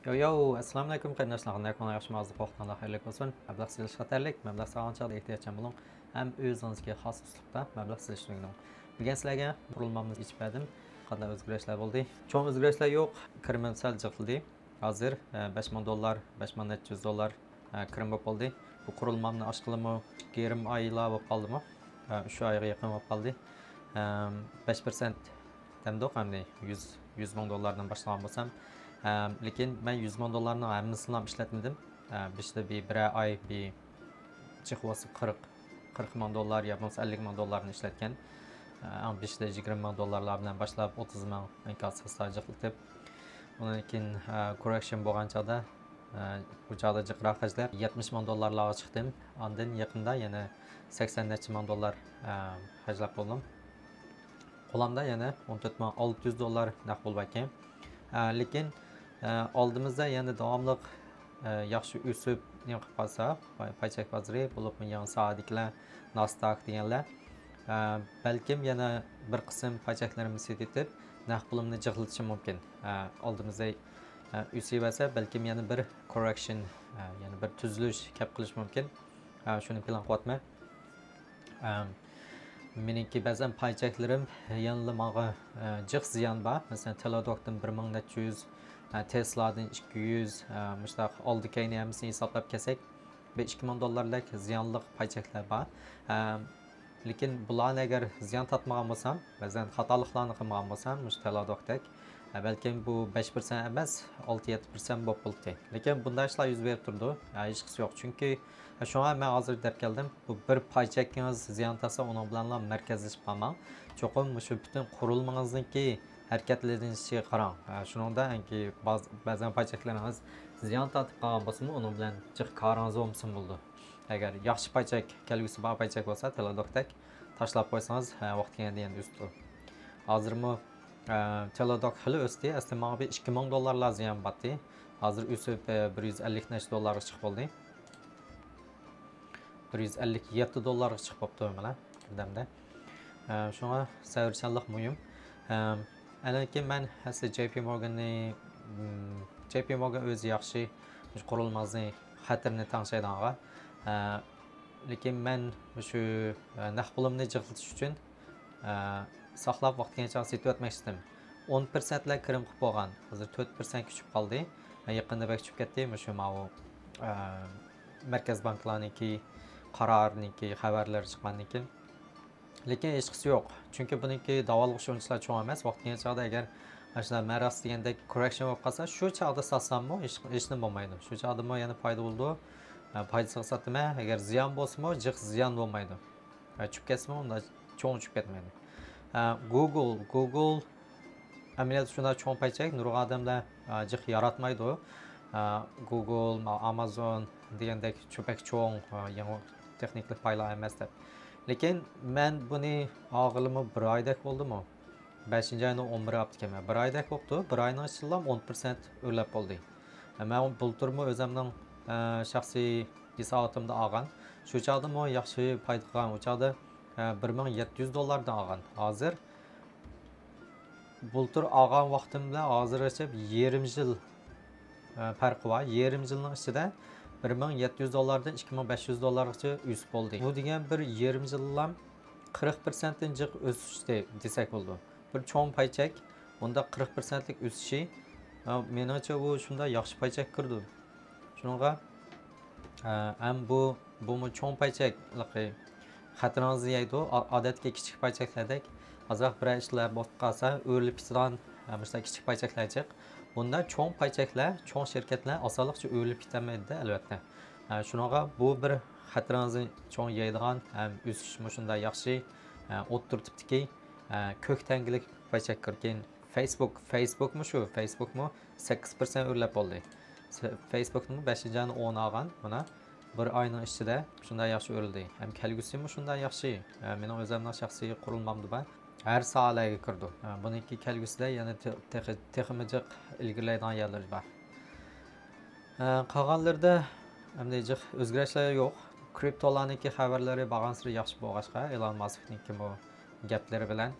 Yo, assalomu alaykum qarindoshlar. Qanday kunlar yaxshi mavzu qo'qonlar xayrli bo'lsin. Mablag' silish xatarlik, mablag' sog'inchoq ehtiyojchan bo'ling. Ham o'zingizga xos uslubda mablag' silishni bugun sizlarga qurilmamiz ichib berdim. Qanday o'zgarishlar bo'ldi? Cho'ng o'zgarishlar yo'q. Kirimim sal jiqildi. Hozir $5000, $5400 kirim bo'ldi. Bu qurilmamni ochqilimi 2,5 oylar bo'lib qoldimi? 3 oyga yaqin bo'lib qoldi. 5% demdoq hamda $100,000 boshlagan bo'lsam, lekin ben $100,000 hammasini ham ishlatmadim. İşte bir ay bir çıkması 40 ming dollar ya bo'lmasa $50 ming ishlatgan. Ama işte $20,000 bilan boshlab 30 ming inkasasida jiqiltib, undan keyin correction bo'lgan chog'da bu chog'da jiqroq hajlab $70,000 chiqdim. Ondan yaqinda yana 80 necha ming dollar hajlab bo'ldim. Qo'limda yana $14,600 naqd bo'lib ekan. Lekin oldimizda yana davomli yaxshi o'sib nima qilib qolsa, paychak bozori bo'lib yan saatliklar, Nasdaq deganlar, balkim yana bir qism paychaklarimiz setib, naqd pulimni jiqiltishi mumkin. Oldimizda o'sib balkim yana bir correction, yana bir tuzilish kelib qilish mumkin. Shuni plan qilyapman. Meniki ba'zan paychaklarim yanada menga jiq ziyon bor. Masalan, Teladokdan 1400, Tesla'dan 200, müştaq oldikayni hammasini hisoblab kelsak, $2,000 ziyonli paychaklar bor. Lekin bularni agar ziyon tatmagan bo'lsam, ba'zan xatoliklarni qilmagan bo'lsam, Teladokdek, balkim bu 5% emas, 6-7% bo'lib qoldi. Lekin bunday ishlar yuz berib turdi. Hech qisi yo'q. Chunki shunga men hozir deb keldim. Bu bir paychakingiz ziyon tatsa, uning bilan markazlashib qolmang. Cho'qim shu butun qurilmangizniki harakatlanishiga qarang. Shuningda anki ba'zan paychaklaringiz ziyon tatib qolgan bo'lsa, uning bilan jiq qaringiz bo'lsin bo'ldi. Agar yaxshi paychak, kelgusi bor paychak bo'lsa, Teladokdek tashlab qo'ysangiz, vaqt kelganda endi o'sdi. Hozirmi Teladok xili o'sdi. Aslida menga $2,000 ziyon batdi. Hozir o'sib $150 ga chiqib qoldi. $157 chiqib qopti mana birdamda. Shunga savrchanlik muhim. Lekin men aslida JP Morgan o'zi yaxshi qurilmani xatrini tanishaydiganlar. Lekin men shu naqd pulimni jiqiltish uchun saqlab vaqtgacha setib o'tmoqchidim. 10% lar kirim qilib bo'lgan. Hozir 4% tushib qoldi. Yaqinda bak tushib ketdi. Shu ma'lum Markaz banklarniki qarorniki xabarlar chiqqandan. Lekin hech qisi yo'q. Chunki buniki davolg'ish o'yinchilar cho'ng emas. Vaqtgacha agar ashula maras degandek correction bo'lib qolsa, shu chog'da satsammi hech nima bo'lmaydi. Shu chog'da yana foyda bo'ldi. Foydasiz satma, agar ziyon bo'lsa-mu, jiq ziyon bo'lmaydi. Tushib ketsa-mu, unda cho'ng tushib ketmaydi. Google amaliyotda shunday cho'ng paychak nurg'un odamlar jiq yaratmaydi. Google, Amazon degandek cho'pak cho'ng yangi texnik paylar emas deb. Lekin men buni og'ilimi 1 oydek bo'ldimi? 5-oyning 11 haftaga 1 oydek bo'ldi. 1 oyning ichida 10% o'rlab bo'ldi. Men bulturmi o'zimning shaxsiy hisobatimda olgan. Shu chog'da yaxshi foyda qilgan. O chog'da $1,700 dan olgan. Hozir bultur olgan vaqtim bilan hozirgacha yarım yil farqi bor. Yarım yilning ichida $1,700 dan $2,500 o'sib bo'ldi. Bu degan bir yarım yildan 40% dan jiq o'sishdi desak bo'ldi. Bir cho'ng paychak bunda 40% lik o'sishi menimcha bu shunda yaxshi paychak kirdi. Shunga ham bu cho'ng paychaklik xatringizni yeydi. Odatga kichik paychaklardek azroq bir ishlar bo'lib qolsa, o'rlib ketadigan mesela kichik paychaklar chiq. Bunda cho'ng paychaklar, cho'ng shirkatlar osonlikcha o'rlib ketmaydi albatta. Shunga bu bir xatringizni cho'ng yeydigan ham o'sish shunda yaxshi o'ttirtibdiki, ko'k tangilik paychak kirgan. Facebookmi shu? Facebookmi 8% o'rlab bo'ldi. Facebookning 5-oyini 10 olgan, mana 1 oyning ichida shunday yaxshi o'rildi. Ham kelgusimi shunday yaxshi. Mening o'zimning shaxsiy qurilmamda bor. Her sohalarga kirdi. Buniki kelgusida yana texnik ilgirlaydigan yerlar bor. Qolganlarda hamda jiq o'zgarishlar yo'q. Kriptolarniki xabarlari bag'ansiri yaxshi bo'lg'achqa, Elon Muskniki bu gaplari bilan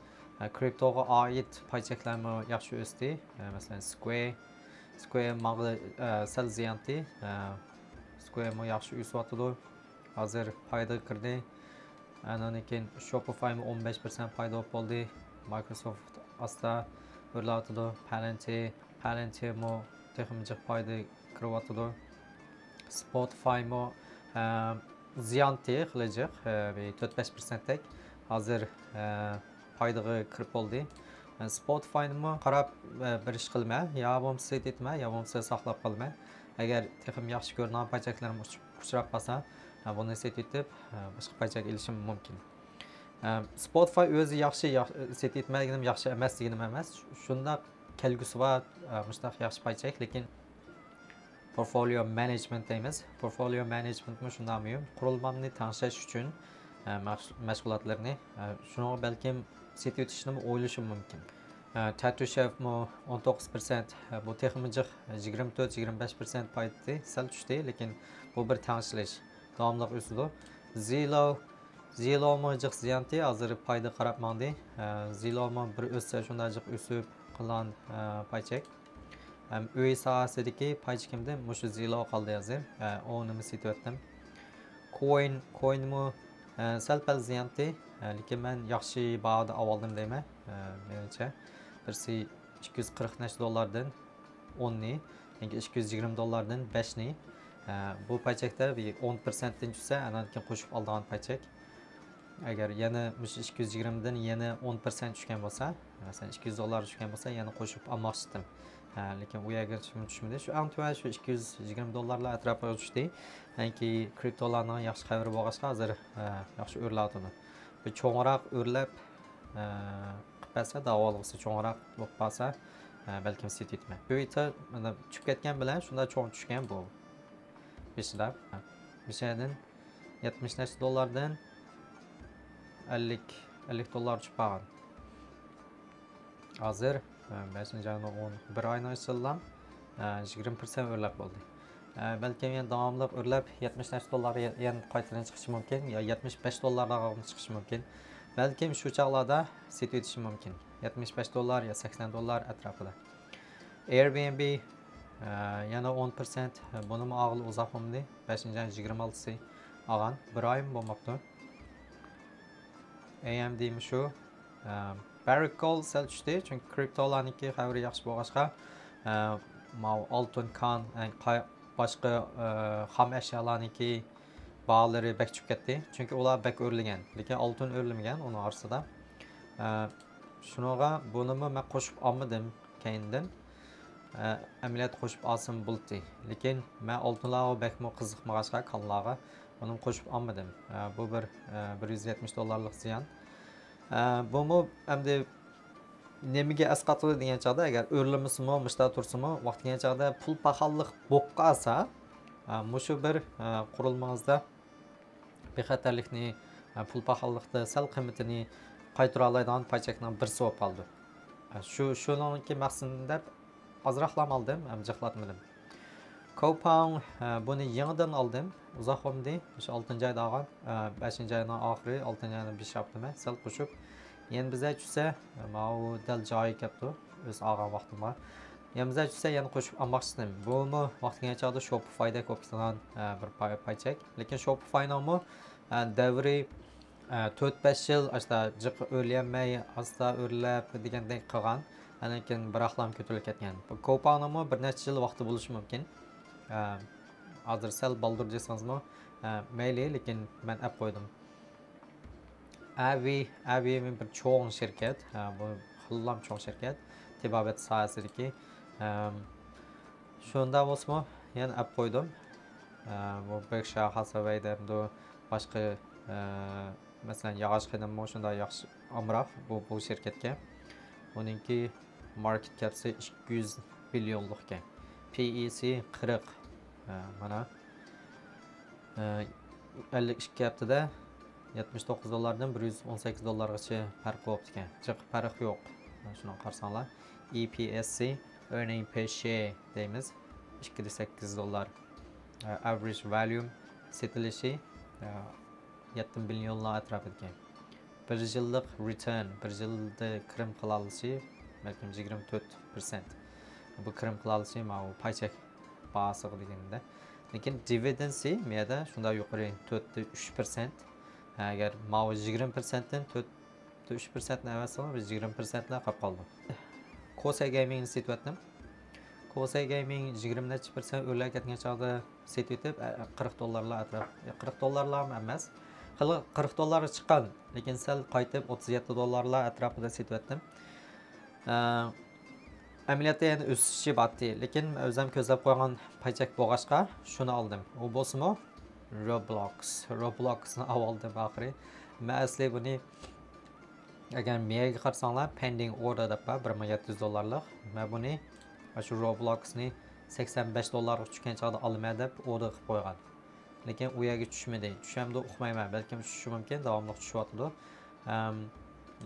kriptoga oid paychaklarni yaxshi o'sdi. Masalan, Square mağlı sel ziyanti. Square mo yaxshi üsvatıdı. Hazır payda kırdı. Andan keyin Shopify mo 15% payda oldu. Microsoft asta o'rlatıdı. Palantir mo teximci payda kırvatıdı. Spotify mo ziyanti qılacaq. 4-5%tek. Hazır paydağı kırıp oldu. Spotify'ni qarab bir ish qilma, yo bo'lmasa set etma, yo bo'lmasa saqlab qolma. Agar texim yaxshi ko'rgan paychaklarim uchrab qolsa, buni set etib boshqa paychak ilishim mumkin. Spotify o'zi yaxshi set etmaligim yaxshi emasligim emas. Shunda kelgusi va mushtaq yaxshi paychak, lekin portfolio management deymiz. Portfolio managementmi shunday muhim. Qurilmamni tanlash uchun mashg'ulotlarni shuni balkim set etishni o'ylashim mumkin. Tattoo Chef mo 19%, bu texmijik 24-25% paytdi, sal tushdi, lekin bu bir tanlash. Davomli o'sdi. Zillow mo jiq ziyanti, hozir payda qarab mandi. Zillow mo bir o'ssa shunday jiq o'sib qilgan paychak. Uy sohasidagi paychakimda mushu Zillow qoldi hozir. Uni set etdim. Coin mo sal pal ziyanti, lekin men yaxshi bahada oldim deyman. Menimcha birsi $240 10ni, yani $220 5ni. Bu paychakda 10% tushsa, andan keyin qo'shib olgan paychak. Agar yana 220 dan yana 10% tushgan bo'lsa, masalan $200 tushgan bo'lsa, yana qo'shib olmoqchidim. Lekin u yerga tushmadi. Shu antuva shu $220 atrofiga tushdi. Chunki kriptolarning yaxshi xabari bo'lg'achqa hozir yaxshi o'rlatadi. Bu cho'ngroq o'rlab qilsa, davolg'isi cho'ngroq bo'lib qolsa, balkim set etma. Bu ita mana tushib ketgan bilan shunda cho'ng tushgan bu. Beshlab. Beshadan $70 $50 tushib qolgan. Hozir 5-11 oyning ichida 20% o'rlab bo'ldi. Balkim yana davomli o'rlab $70 yana qaytadan chiqishi mumkin, yo $75 chiqishi mumkin. Balkim shu chaqlarda set etishi mumkin. $75 yo $80 atrofida. Airbnb yana 10%, buni og'il uzoq bo'ldi. 5-26 olgan, bir oyim bo'lmoqda. AMD mi shu? Barrick Gold sal tushdi, chunki kriptolarniki xabari yaxshi bo'lg'achqa, oltin kan, boshqa xam ashyolarniki baholari bak tushib ketdi, chunki ular bak o'rlagan, lekin oltin o'rlamagan uni orasida. Shunaqa bunimi men qo'shib olmadim keyindan. Amaliyot qo'shib olsam bo'ldi, lekin men oltinlarga bakmo qiziqmag'achqa kanlarga uni qo'shib olmadim. Bu bir $170 ziyon. Bunu endi nemiga asqatadi degan chaqda, agar o'rlamasimi, mishda tursimi, vaqt kelgan chaqda pul paxalliq bo'lib qolsa, mushu bir qurilmangizda bexatarlikni, pul paxalliqda sal qiymatini qaytara oladigan paychakning birisi bo'lib qoldi. Shuningki maqsadida ozroqlam oldim, jiqlatmadim. Coupang buni yangidan oldim, uzoq bo'ldi. O'sha 6-oyda olgan, 5-oyning oxiri, 6-oyning 5 haftami sal qo'shib. Endi bizga tushsa, mana u dal joyi kelibdi, o'z olgan vaqtimda. Endi bizga tushsa, yana qo'shib olmoqchidim. Buni vaqtiga chaqda Shopify'da ko'p ketgan bir paychak, lekin Shopify'ning davri 4-5 yil asta jiq o'rlanmay, asta o'rlab degandek qilgan. Lekin biroqlam ko'tarilib ketgan. Coupangning bir necha yil vaqti bo'lishi mumkin. Hozir sal baldur desangizmi, mayli, lekin men olib qo'ydim. Avi bir cho'ng shirkat, bu xillam cho'ng shirkat, tibobat sohasidagi. Shunda bo'lsa, yana olib qo'ydim. Bu Berkshire Hathaway'da boshqa masalan yog'och xidmatmi shunda yaxshi amroq bu shirkatga. Uningki market cap'si 200 millionlikka. PEC 40. Mana 52 haftada $79dan $118gacha farq bo'libdi ekan. Jiq farq yo'q. Shuni qarasanglar. EPSC earning per share deymiz. $2.8. Average volume setilishi 7 millionlar atrofida ekan. 1 yillik return, 1 yilda kirim qilinishi balkim 24%. bu kirim qilalishi mana bu paychek bahası deganda. Lekin dividensi menda shunda yuqori 4-3%. Agar mana 20% dan 4-3% ni emas, biz 20% lar qolib qoldi. Kosa Gaming setyaptim. Kosa Gaming 20% o'rlab ketgan chog'da setyapib $40 atrof. $40 emas. 40 dollar chiqqan, lekin sal qaytib $37 atrofida setyaptim. Amaliyotda yana o'sishi batdi, lekin o'zim ko'zlab qo'ygan paychak bo'lg'achqa shuni oldim. U bo'lsa-mu Robloxni oldim oxiri. Men asli buni agar mega qarsanglar pending order deb $1700. Men buni shu Robloxni $85 tushgan chog'da olaman deb order qilib qo'ygan. Lekin u yerga tushmadi. Tushamdi uqmayman. Balkim tushishi mumkin, davomli tushyapti.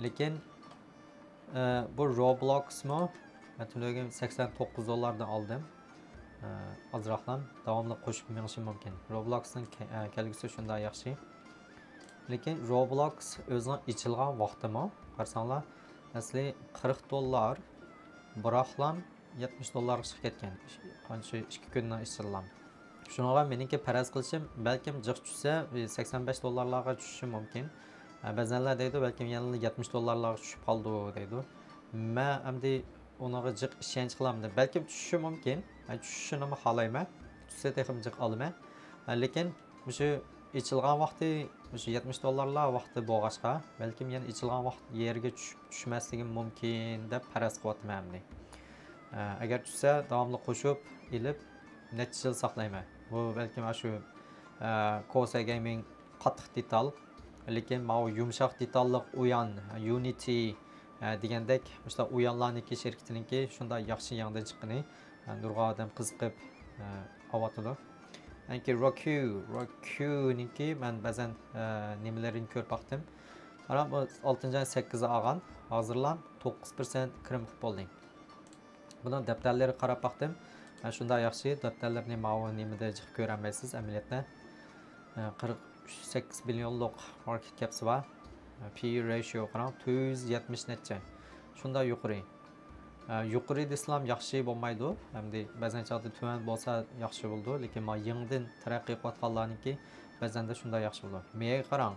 Lekin bu Robloxmi? Men to'lagan $89 dan oldim. Azroqlam davomli qo'shib menishim mumkin. Robloxning kelgusi shunday yaxshi. Lekin Roblox o'zining ichilgan vaqtimi? Qarsanglar, asli $40, biroqlam $70 chiqib ketgan. Qancha 2 kundan ichilgan. Shunga meniki faraz qilishim, balkim jiq tushsa $85 tushishi mumkin. Ba'zanlar deydi, balkim yana $70 tushib qoldi deydi. Men endi onaga jiq ishonch qilaman. Balkim tushishi mumkin. Men tushishini xohlayman. Tushsa texim jiq olaman. Lekin shu ichilgan vaqti shu $70 vaqti bo'lg'achqa, balkim yana ichilgan vaqt yerga tushmasligi mumkin deb faraz qilyapman. Agar tushsa davomli qo'shib ilib necha yil saqlayman. Bu balkim shu Kosa Gaming qattiq detal, lekin mana yumshoq detalliq uyan Unity degandek o'sha uyanlarniki shirkatiniki shunday yaxshi yangidan chiqqani nurg'a odam qiziqib ovatidi. Anki Roku-niki men ba'zan nimalarini ko'rib baqdim. Qarab 6-oy 8 olgan, hozirlam 9% kirim qilib bo'ldim. Bundan daftarlarga qarab baqdim. Shunday yaxshi daftarlarni mana nimada chiqib ko'rmaysiz amaliyotda. 48 millionlik market cap'si bor. PE ratio qarang 270 necha. Shunday yuqori. Yuqori desam yaxshi bo'lmaydi. Hamda ba'zan chaqda tuvan bo'lsa yaxshi bo'ldi, lekin men yangidan taraqqiy qilayotganlarniki ba'zanda shunday yaxshi bo'ldi. Menga qarang,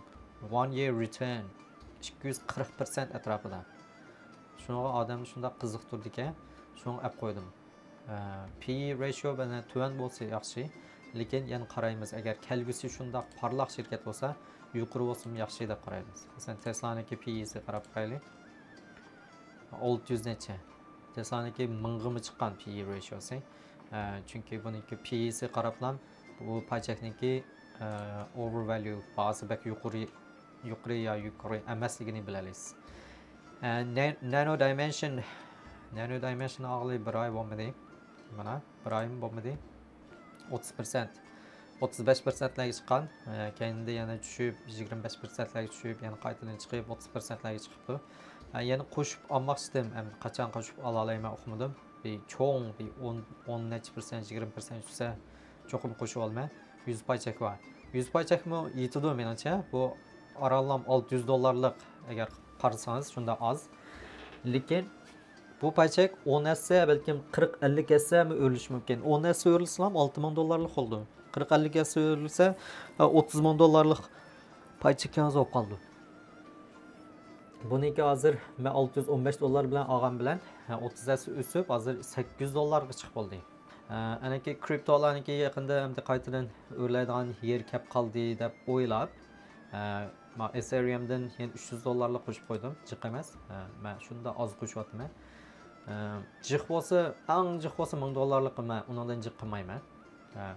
1 year return 240% atrofida. Shunga odam shunday qiziqtirdi ekan, shuni olib qo'ydim. PE ratio bilan tuvan bo'lsa yaxshi, lekin yana qaraymiz. Agar kelgusi shunday parlaq shirkat bo'lsa, yuqori bo'lsa yaxshi deb qaraymiz. Masalan, Tesla'niki PE'si qarab qo'yaylik. 600 necha. Tesla'niki 1000 chiqqan PE ratiosi. Chunki buniki PE'si qarablam bu paychakniki overvalue ba'zi bak yuqori emasligini bilasiz. Nano Dimension og'li bir oy bo'lmadi. Mana bir oyim bo'lmadi. 30%, 35%larga chiqqan. Keyinda yana tushib 25%larga tushib, yana qaytadan chiqib 30%larga chiqibdi. Yana qo'shib olmoqchidim. Qachon qo'shib ola olaman o'qimadim. Bir cho'ng bir 10%, 20% tushsa cho'qim qo'shib olmay. 100 paychak bor. 100 paychakmi yetadi menimcha. Bu orallam $600 agar qarasangiz shunda oz. Lekin bu paychak 10 essa balkim 40-50 essa o'lish mumkin. 10 essa o'rilsam $6000 oldi. 40-50 essa o'rilsa $30000 paychak yozib qoldi. Buniki hozir men $615 bilan olgan bilan 30 essa o'sib hozir $800 ga chiqib qoldi. Anaki kriptolarniki yaqinda hamda qaytadan o'rlaydigan yer kap qoldi deb o'ylab, men Ethereumdan yana $300 qo'shib qo'ydim. Jiq emas. Men shunda oz qo'shyapman. Jiq bo'lsa, eng jiq bo'lsa $1000 men undan jiq qilmayman.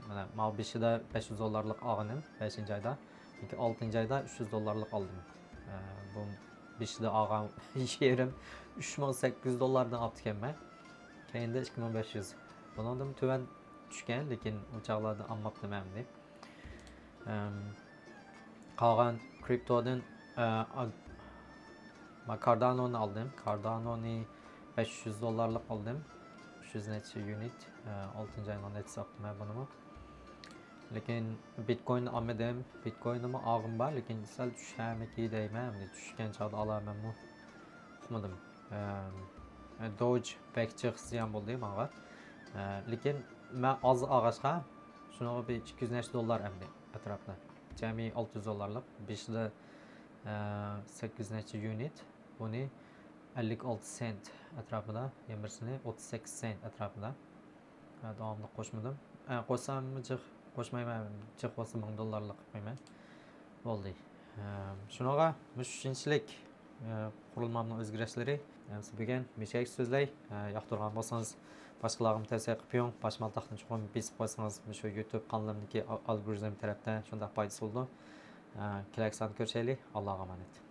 Mana men 5'ida $500 olganim 5-oyda, 6-oyda $300 oldim. Bu 5'ida olgan yerim $3800 dan olib kelman. Keyinda 2500. Bundan tuvan tushgan, lekin u chaqlarda olmabdim endi. Qolgan kriptodan men Cardano'ni oldim. Cardano'ni $500 oldim. 300 necha unit 6-oydan net sotdim buni. Lekin Bitcoin olmadim. Bitcoin'imi olg'im bor, lekin sal tushamiki deyman. Tushgan chaqda olamanmi? Uqmadim. Doge back chiqsa ham bo'ldi menga. Lekin men az ağaçqa şuna bir 200 neçə dollar əmdi ətrafında. Cəmi 600 dollarlıq 5-də 8 neçə unit. Bunu 56 sent ətrafında, yemirsini 38 sent ətrafında. Davamlı qoşmadım. Qoşsam cıq qoşmayman, cıq olsa 1000 dollarlıq qoyman. Oldu. Şunaqa müş üçinchilik qurilmamning o'zgarishleri bugun meshak so'zlay yoqtirgan bo'lsangiz boshqalarga tavsiya qilib qo'ying. Boshmaltaqni chuqur besib qo'ysangiz shu YouTube kanalimdagi algoritm tarafdan shunday foydasi bo'ldi. Kelasi ko'rishaylik. Allohga emanet.